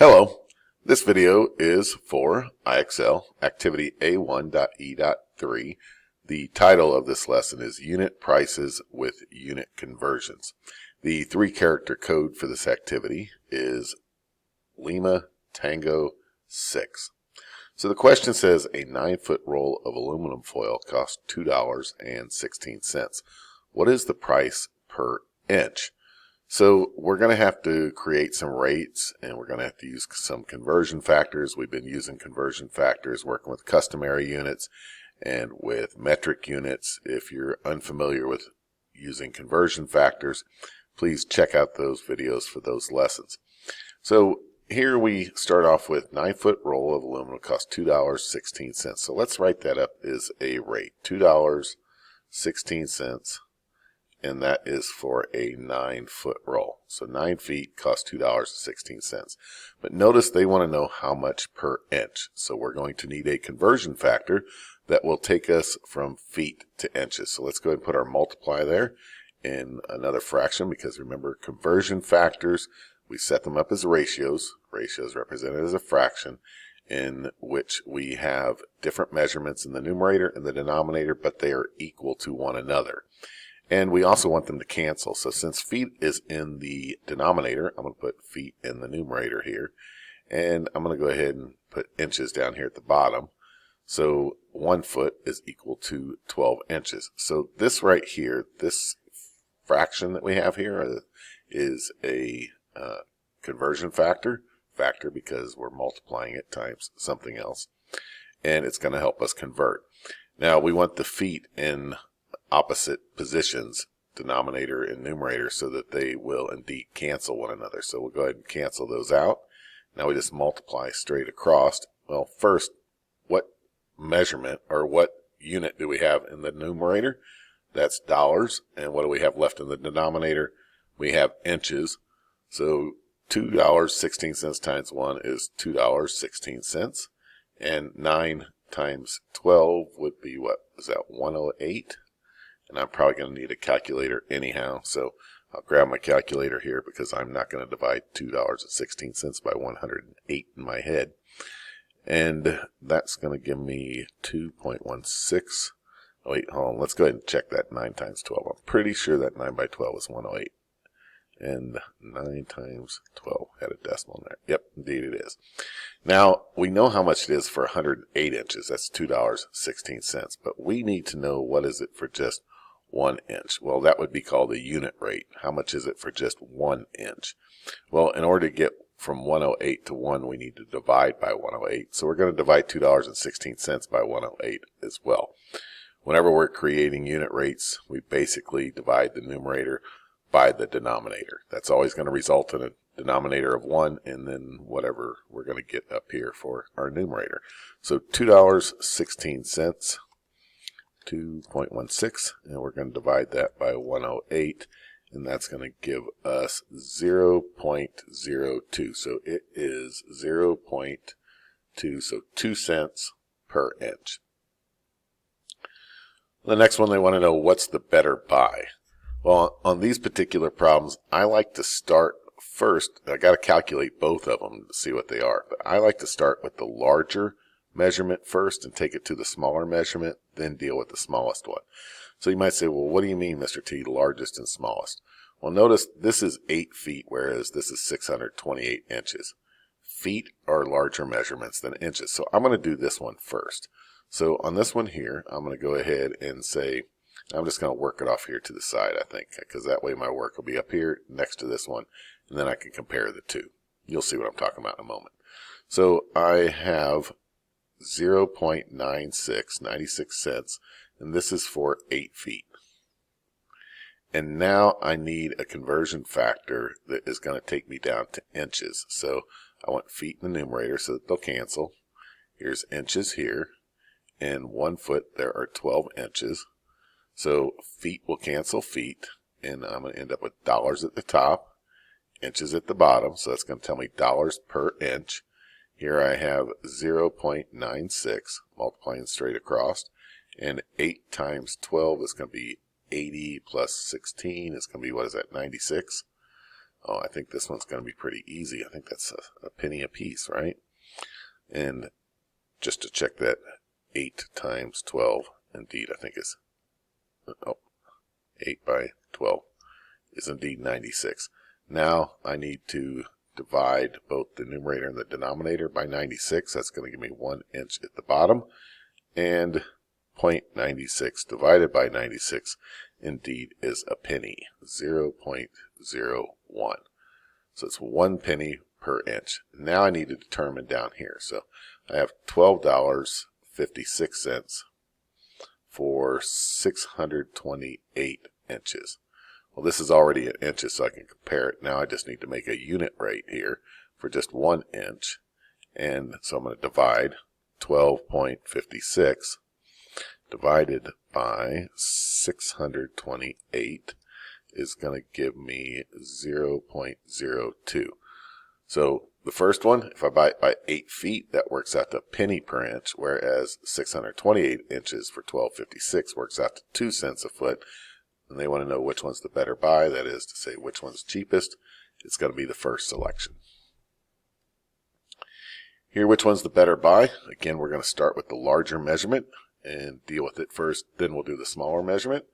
Hello, this video is for IXL Activity A1.E.3. The title of this lesson is Unit Prices with Unit Conversions. The 3-character code for this activity is Lima Tango 6. So the question says a 9-foot roll of aluminum foil costs $2.16. What is the price per inch? So we're going to have to create some rates, and we're going to have to use some conversion factors. We've been using conversion factors working with customary units and with metric units. If you're unfamiliar with using conversion factors, please check out those videos for those lessons. So here we start off with 9-foot roll of aluminum costs $2.16. So let's write that up as a rate, $2.16. And that is for a 9-foot roll. So 9 feet costs $2.16. But notice they want to know how much per inch. So we're going to need a conversion factor that will take us from feet to inches. So let's go ahead and put our multiply there in another fraction, because remember, conversion factors, we set them up as ratios. Ratios represented as a fraction in which we have different measurements in the numerator and the denominator, but they are equal to one another. And we also want them to cancel. So since feet is in the denominator, I'm going to put feet in the numerator here. And I'm going to go ahead and put inches down here at the bottom. So 1 foot is equal to 12 inches. So this right here, this fraction that we have here is a conversion factor because we're multiplying it times something else. And it's going to help us convert. Now we want the feet in opposite positions, denominator and numerator, so that they will indeed cancel one another. So we'll go ahead and cancel those out. Now we just multiply straight across. Well, first, what measurement or what unit do we have in the numerator? That's dollars. And what do we have left in the denominator? We have inches. So $2.16 times 1 is $2.16. And 9 times 12 would be, what is that, 108? And I'm probably going to need a calculator anyhow, so I'll grab my calculator here because I'm not going to divide $2.16 by 108 in my head. And that's going to give me 2.16. Oh, wait, hold on. Let's go ahead and check that 9 times 12. I'm pretty sure that 9 by 12 is 108. And 9 times 12 had a decimal in there. Yep, indeed it is. Now, we know how much it is for 108 inches. That's $2.16. But we need to know what is it for just 1 inch. Well, that would be called a unit rate. How much is it for just 1 inch? Well, in order to get from 108 to 1, we need to divide by 108. So we're going to divide $2.16 by 108 as well. Whenever we're creating unit rates, we basically divide the numerator by the denominator. That's always going to result in a denominator of 1, and then whatever we're going to get up here for our numerator. So $2.16, 2.16, and we're going to divide that by 108, and that's going to give us 0.02. So it is 0.2, so 2 cents per inch. The next one, they want to know what's the better buy. Well, on these particular problems, I like to start first. I got to calculate both of them to see what they are, but I like to start with the larger measurement first and take it to the smaller measurement, then deal with the smallest one. So you might say, well, what do you mean, Mr. T, largest and smallest? Well, notice this is 8 feet, whereas this is 628 inches. Feet are larger measurements than inches, so I'm going to do this one first. So on this one here, I'm going to go ahead and say, I'm just going to work it off here to the side, I think, because that way my work will be up here next to this one, and then I can compare the two. You'll see what I'm talking about in a moment. So I have 0.96 cents, and this is for 8 feet. And now I need a conversion factor that is going to take me down to inches. So I want feet in the numerator so that they'll cancel. Here's inches here, and 1 foot there are 12 inches. So feet will cancel feet, and I'm going to end up with dollars at the top, inches at the bottom, so that's going to tell me dollars per inch. Here I have 0.96 multiplying straight across, and 8 times 12 is going to be 80 plus 16 is going to be, what is that, 96? Oh, I think this one's going to be pretty easy. I think that's a penny a piece, right? And just to check that, 8 times 12, indeed, I think is, 8 by 12 is indeed 96. Now I need to divide both the numerator and the denominator by 96. That's going to give me 1 inch at the bottom. And 0.96 divided by 96 indeed is a penny, 0.01. So it's 1 penny per inch. Now I need to determine down here. So I have $12.56 for 628 inches. Well, this is already in inches, so I can compare it. Now I just need to make a unit rate here for just 1 inch. And so I'm going to divide 12.56 divided by 628 is going to give me 0.02. So the first one, if I buy it by 8 feet, that works out to a penny per inch, whereas 628 inches for 12.56 works out to 2 cents a foot. And they want to know which one's the better buy, that is to say which one's cheapest. It's going to be the first selection. Here, which one's the better buy? Again, we're going to start with the larger measurement and deal with it first, then we'll do the smaller measurement.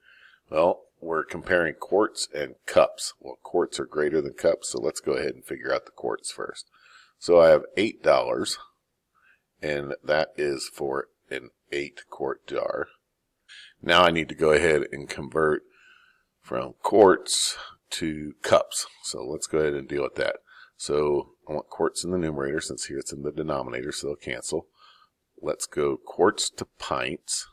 Well, we're comparing quarts and cups. Well, quarts are greater than cups, so let's go ahead and figure out the quarts first. So I have $8, and that is for an 8-quart jar. Now I need to go ahead and convert from quarts to cups. So let's go ahead and deal with that. So I want quarts in the numerator, since here it's in the denominator, so they'll cancel. Let's go quarts to pints.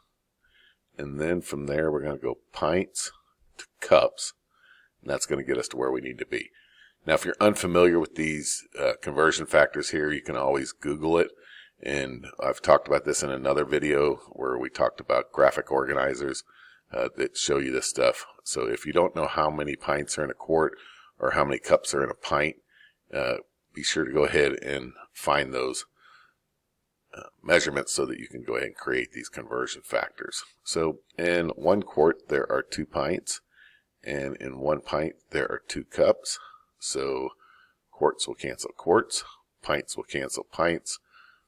And then from there, we're going to go pints to cups. And that's going to get us to where we need to be. Now, if you're unfamiliar with these conversion factors here, you can always Google it. And I've talked about this in another video where we talked about graphic organizers that show you this stuff. So if you don't know how many pints are in a quart or how many cups are in a pint, be sure to go ahead and find those measurements so that you can go ahead and create these conversion factors. So in 1 quart there are 2 pints, and in 1 pint there are 2 cups. So quarts will cancel quarts, pints will cancel pints.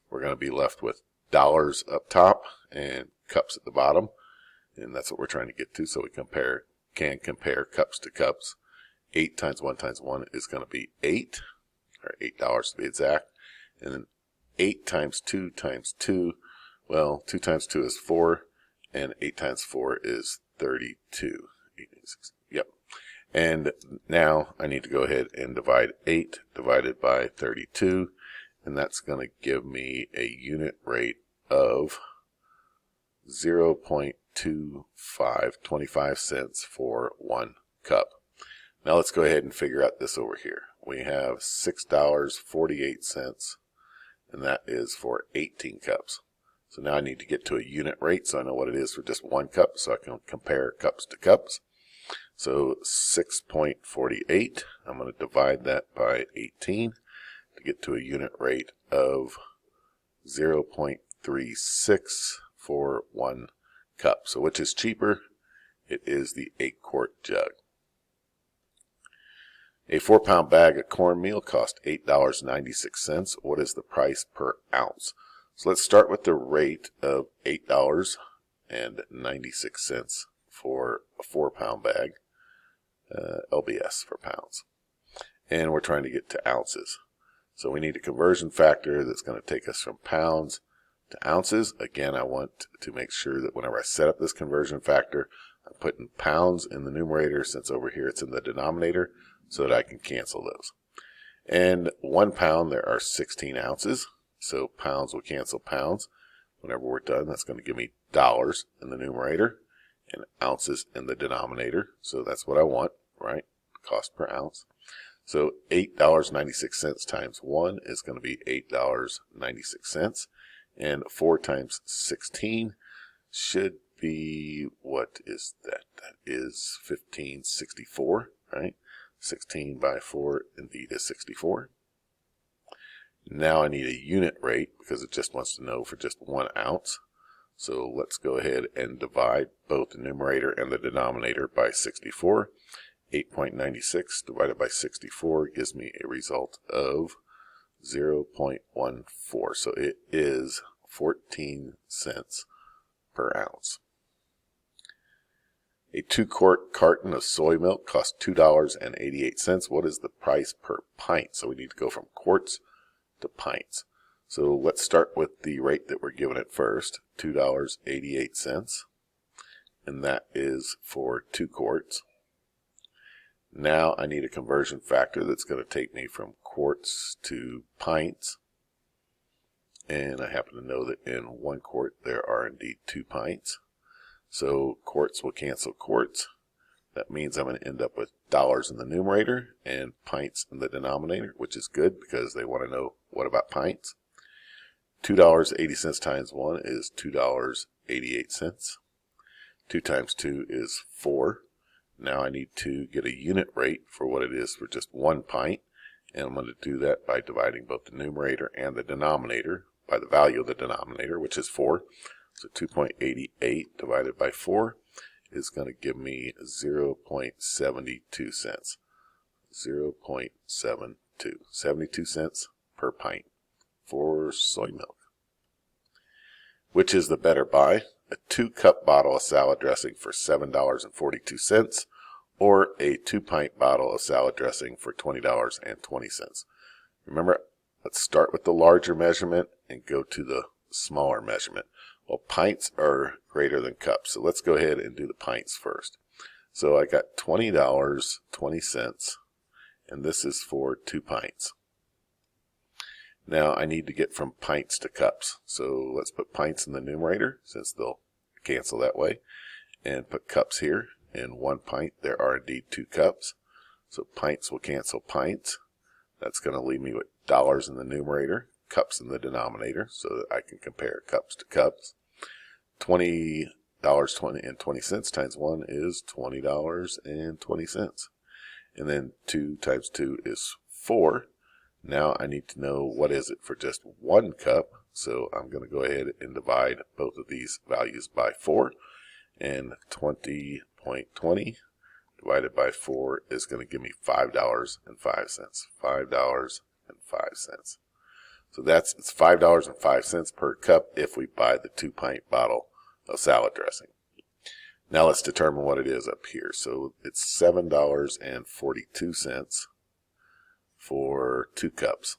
We're going to be left with dollars up top and cups at the bottom, and that's what we're trying to get to. So we can compare cups to cups. 8 times 1 times 1 is going to be 8, or $8 to be exact. And then 8 times 2 times 2, well, 2 times 2 is 4, and 8 times 4 is 32. Yep. And now I need to go ahead and divide 8 divided by 32, and that's going to give me a unit rate of 0.25 cents for 1 cup. Now let's go ahead and figure out this over here. We have $6.48, and that is for 18 cups. So now I need to get to a unit rate so I know what it is for just 1 cup, so I can compare cups to cups. So 6.48, I'm going to divide that by 18 to get to a unit rate of 0.36 for 1 cup. So which is cheaper? It is the 8-quart jug. A 4-pound bag of cornmeal cost $8.96. What is the price per ounce? So let's start with the rate of $8.96 for a 4-pound bag, LBS for pounds. And we're trying to get to ounces. So we need a conversion factor that's going to take us from pounds to ounces. Again, I want to make sure that whenever I set up this conversion factor, I'm putting pounds in the numerator, since over here it's in the denominator, so that I can cancel those. And 1 pound, there are 16 ounces, so pounds will cancel pounds. Whenever we're done, that's going to give me dollars in the numerator and ounces in the denominator. So that's what I want, right? Cost per ounce. So $8.96 times 1 is going to be $8.96. And 4 times 16 should be, what is that? That is 1564, right? 16 by 4 indeed is 64. Now I need a unit rate because it just wants to know for just 1 ounce. So let's go ahead and divide both the numerator and the denominator by 64. 8.96 divided by 64 gives me a result of 0.14. So it is 14 cents per ounce. A 2-quart carton of soy milk costs $2.88. What is the price per pint? So we need to go from quarts to pints. So let's start with the rate that we're given it first, $2.88. And that is for 2 quarts. Now I need a conversion factor that's going to take me from quarts to pints. And I happen to know that in 1 quart there are indeed 2 pints. So quarts will cancel quarts. That means I'm going to end up with dollars in the numerator and pints in the denominator, which is good because they want to know what about pints. $2.80 times 1 is $2.88. 2 times 2 is 4. Now I need to get a unit rate for what it is for just 1 pint. And I'm going to do that by dividing both the numerator and the denominator by the value of the denominator, which is 4. So 2.88 divided by 4 is going to give me 0.72 cents. 0.72. 72 cents per pint for soy milk. Which is the better buy? A 2-cup bottle of salad dressing for $7.42 or a 2-pint bottle of salad dressing for $20.20. Remember, let's start with the larger measurement and go to the smaller measurement. Well, pints are greater than cups, so let's go ahead and do the pints first. So I got $20.20, and this is for 2 pints. Now I need to get from pints to cups. So let's put pints in the numerator, since they'll cancel that way, and put cups here. In 1 pint there are indeed 2 cups. So pints will cancel pints. That's going to leave me with dollars in the numerator, cups in the denominator, so that I can compare cups to cups. $20.20 times 1 is $20.20. And then 2 times 2 is 4. Now I need to know what is it for just 1 cup. So I'm going to go ahead and divide both of these values by 4. And 20.20 divided by 4 is going to give me $5.05. $5.05. So it's $5.05 per cup if we buy the 2-pint bottle of salad dressing. Now let's determine what it is up here. So it's $7.42 for 2 cups.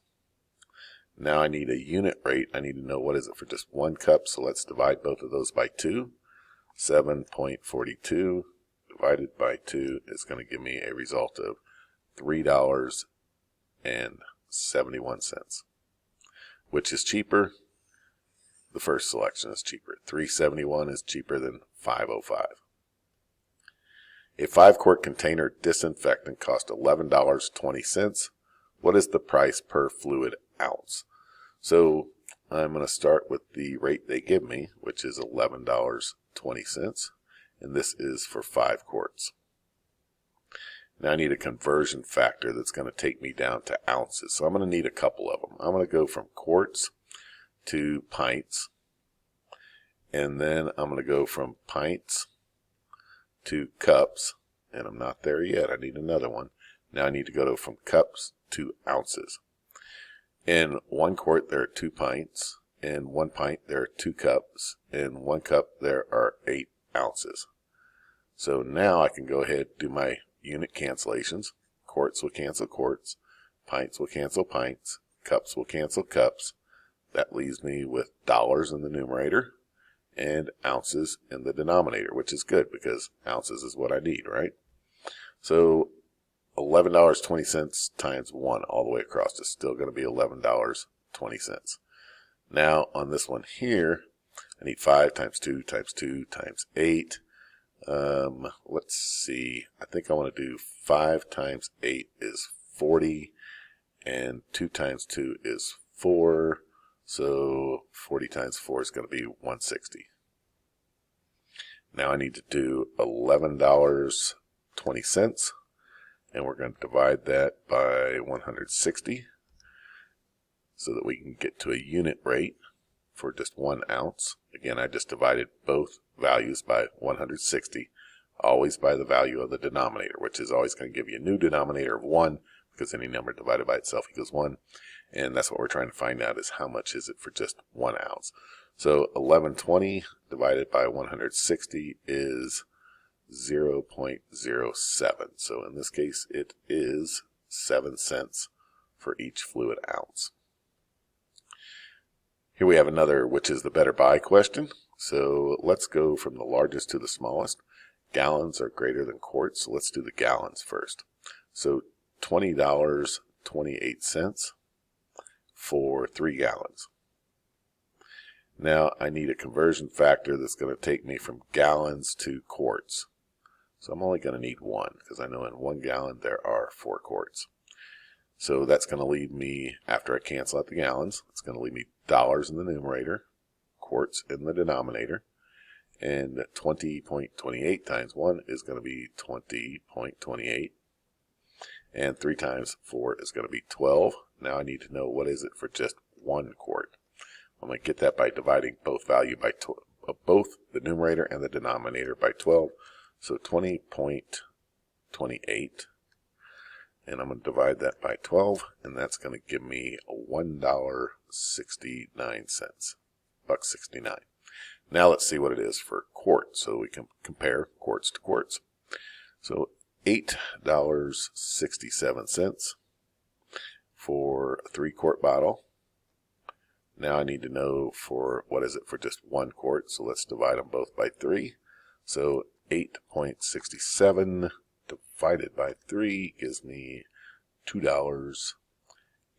Now I need a unit rate. I need to know what is it for just 1 cup. So let's divide both of those by 2. 7.42 divided by 2 is going to give me a result of $3.71. Which is cheaper? The first selection is cheaper. $3.71 is cheaper than $5.05. A 5-quart container disinfectant costs $11.20. What is the price per fluid ounce? So I'm going to start with the rate they give me, which is $11.20, and this is for 5 quarts. Now I need a conversion factor that's going to take me down to ounces. So I'm going to need a couple of them. I'm going to go from quarts to pints, and then I'm going to go from pints to cups, and I'm not there yet. I need another one. Now I need to go from cups to ounces. In 1 quart there are 2 pints. In 1 pint there are 2 cups. In 1 cup there are 8 ounces. So now I can go ahead and do my unit cancellations. Quarts will cancel quarts. Pints will cancel pints. Cups will cancel cups. That leaves me with dollars in the numerator and ounces in the denominator, which is good because ounces is what I need, right? So $11.20 times 1 all the way across is still going to be $11.20. Now on this one here, I need 5 times 2 times 2 times 8. Let's see. I think I want to do 5 times 8 is 40, and 2 times 2 is 4. So 40 times 4 is going to be 160. Now I need to do $11.20, and we're going to divide that by 160 so that we can get to a unit rate for just 1 ounce. Again, I just divided both values by 160. always by the value of the denominator, which is always going to give you a new denominator of 1, because any number divided by itself equals 1. And that's what we're trying to find out, is how much is it for just 1 ounce. So 1120 divided by 160 is 0.07. So in this case, it is 7 cents for each fluid ounce. Here we have another which is the better buy question. So let's go from the largest to the smallest. Gallons are greater than quarts, so let's do the gallons first. So $20.28 for 3 gallons. Now I need a conversion factor that's going to take me from gallons to quarts. So I'm only going to need 1, because I know in 1 gallon there are 4 quarts. So that's going to leave me, after I cancel out the gallons, it's going to leave me dollars in the numerator, quarts in the denominator, and 20.28 times 1 is going to be 20.28, and 3 times 4 is going to be 12. Now I need to know what is it for just 1 quart. I'm going to get that by dividing both both the numerator and the denominator by 12. So 20.28, and I'm going to divide that by 12, and that's going to give me $1.69, $1.69. Now let's see what it is for quarts, so we can compare quarts to quarts. So $8.67 for a 3-quart bottle. Now I need to know for what is it for just 1 quart, so let's divide them both by 3. So 8.67 divided by 3 gives me $2.89.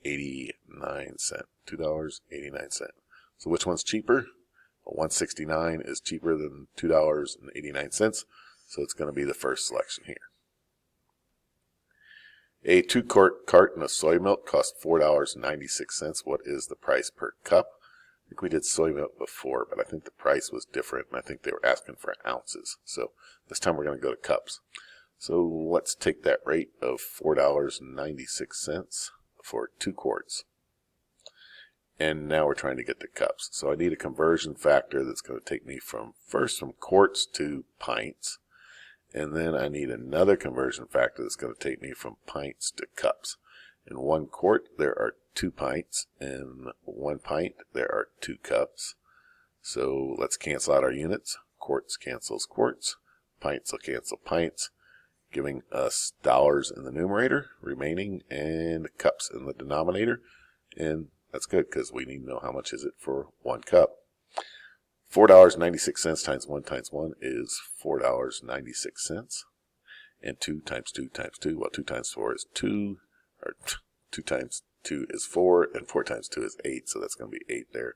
$2.89. So which one's cheaper? Well, 169 is cheaper than $2.89, so it's going to be the first selection here. A 2-quart carton of soy milk costs $4.96. What is the price per cup? I think we did soy milk before, but I think the price was different, and I think they were asking for ounces. So this time we're going to go to cups. So let's take that rate of $4.96 for 2 quarts. And now we're trying to get to cups. So I need a conversion factor that's going to take me from quarts to pints. And then I need another conversion factor that's going to take me from pints to cups. In 1 quart, there are 2 pints. In 1 pint, there are 2 cups. So let's cancel out our units. Quarts cancels quarts. Pints will cancel pints, giving us dollars in the numerator remaining and cups in the denominator. And that's good, because we need to know how much is it for 1 cup. $4.96 times 1 times 1 is $4.96. And 2 times 2 times 2, well, 2 times 4 is 2, or 2 times 2 is 4, and 4 times 2 is 8, so that's going to be 8 there.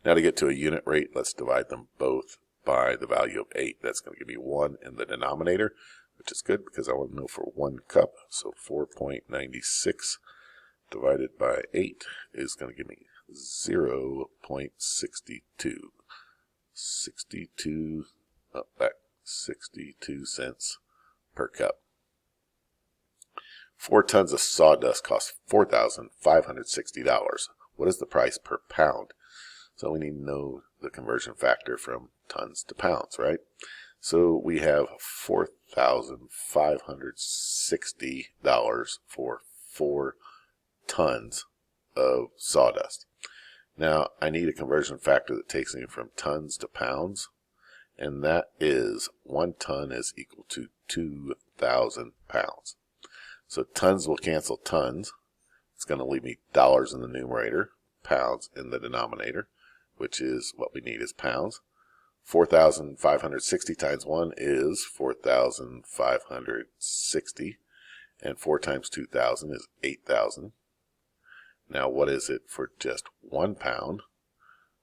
Now to get to a unit rate, let's divide them both by the value of 8. That's going to give me 1 in the denominator, which is good because I want to know for 1 cup. So 4.96 divided by 8 is going to give me 0.62. 62 cents per cup. 4 tons of sawdust cost $4,560. What is the price per pound? So we need to know the conversion factor from tons to pounds, right? So we have $4,560 for 4 tons of sawdust. Now, I need a conversion factor that takes me from tons to pounds, and that is 1 ton is equal to 2,000 pounds. So tons will cancel tons. It's going to leave me dollars in the numerator, pounds in the denominator, which is what we need is pounds. 4,560 times 1 is 4,560, and 4 times 2,000 is 8,000. Now, what is it for just 1 pound?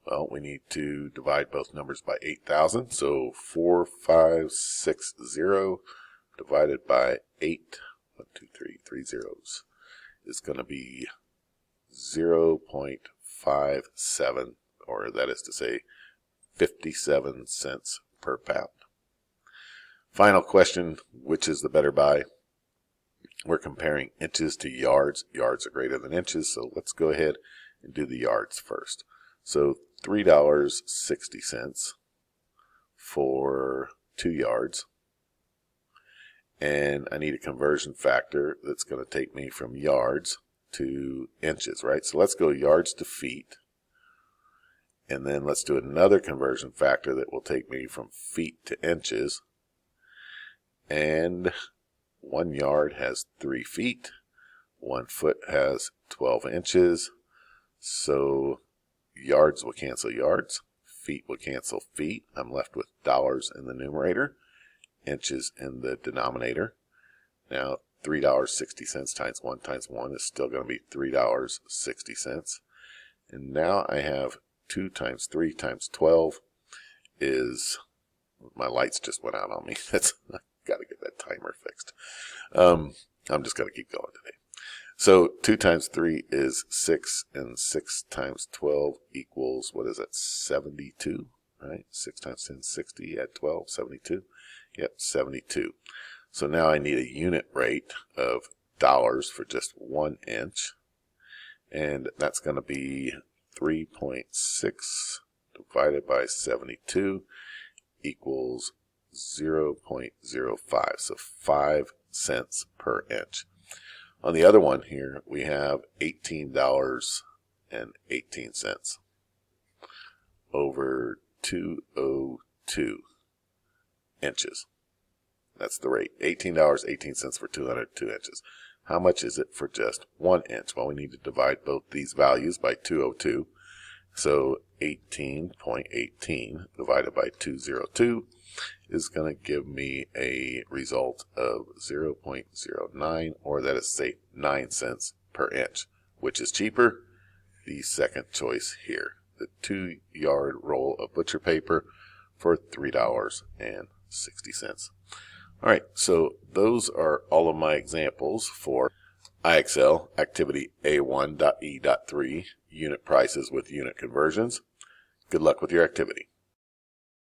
Well, we need to divide both numbers by 8,000. So 4,560 divided by 8, 1, 2, 3, 3 zeros, is going to be 0.57, or that is to say 57 cents per pound. Final question, which is the better buy? We're comparing inches to yards. Yards are greater than inches, so let's go ahead and do the yards first. So $3.60 for 2 yards. And I need a conversion factor that's going to take me from yards to inches, right? So let's go yards to feet. And then let's do another conversion factor that will take me from feet to inches. And 1 yard has 3 feet. 1 foot has 12 inches. So yards will cancel yards. Feet will cancel feet. I'm left with dollars in the numerator, inches in the denominator. Now $3.60 times 1 is still going to be $3.60. And now I have 2 times 3 times 12 is, my lights just went out on me. That's, I got to get that timer fixed. I'm just going to keep going today. So 2 times 3 is 6, and 6 times 12 equals, what is that, 72, right? 6 times 10 is 60, add 12, 72. Yep, 72. So now I need a unit rate of dollars for just 1 inch, and that's going to be 3.6 divided by 72 equals 0.05, so 5 cents per inch. On the other one here, we have $18.18 over 202 inches. That's the rate, $18.18 for 202 inches. How much is it for just 1 inch? Well, we need to divide both these values by 202. So 18.18 divided by 202 is going to give me a result of 0.09, or that is, say, 9 cents per inch. Which is cheaper? The second choice here, the 2-yard roll of butcher paper for $3.60. All right, so those are all of my examples for IXL Activity A1.E.3 Unit Prices with Unit Conversions. Good luck with your activity.